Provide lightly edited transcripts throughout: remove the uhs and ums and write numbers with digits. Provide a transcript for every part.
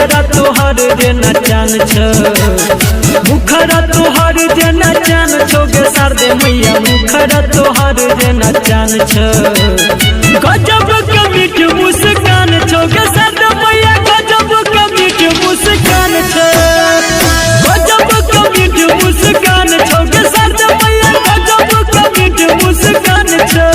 मुखरा तोहर जे नचान छ मुखरा तोहर जे नचान छो गे शारदे मैया मुखरा तोहर जे नचान छ गजब के मीठ मुस्कान छो गे शारदे मैया गजब के मीठ मुस्कान छ गजब के मीठ मुस्कान छो गे शारदे मैया गजब के मीठ मुस्कान छ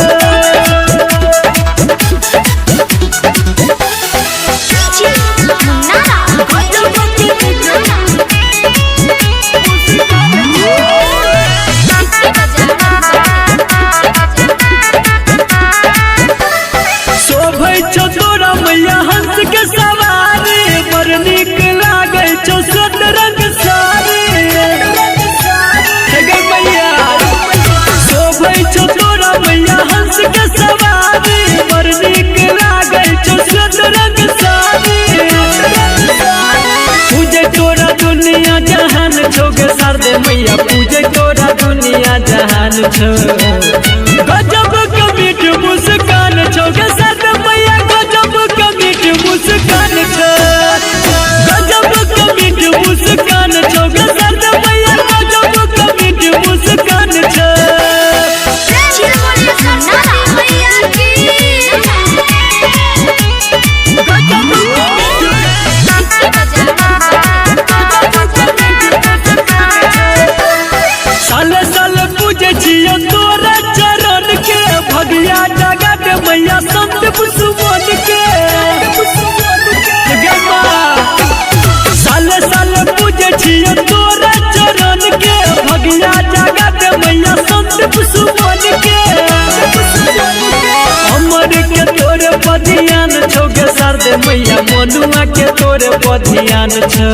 तोरा मैया हंस के सवारी बड़ नीक लागे छो सोत रंग साड़ी शोभै छो तोरा मैया हंस के सवारी बड़ नीक लागे छो सोत रंग साड़ी पूजे तोरा दुनिया जहान छो गे शारदे मैया पूजे तोरा दुनिया जहान छो गजब के मीठ मुस्कान छो गे शारदे मैया गजब के मीठ मुस्कान छ गजब के मीठ मुस्कान छो गे शारदे मैया गजब के मीठ मुस्कान छ साले साले पूजे छियो तोरा चरण के भगिया जगत मैया संत पुष्पन के साले साले पूजे छियो तोरा चरण के भगिया जगत मैया संत पुष्पन के हमर के तोरे बधियान छो गे शारदे मैया मनुआ के तोरे बधियान छ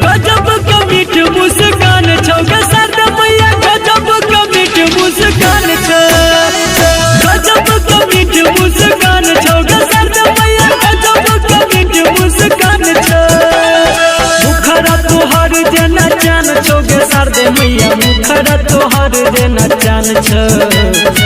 गजब के मीठ मुस्कान छो गे शारदे मैया गजब के मीठ मुस्कान छ गजब के मीठ मुस्कान छो गे शारदे मैया गजब के मीठ मुस्कान छ मुखरा तोहर जे नचान छो गे शारदे मैया मुखरा तोहर जे नचान छ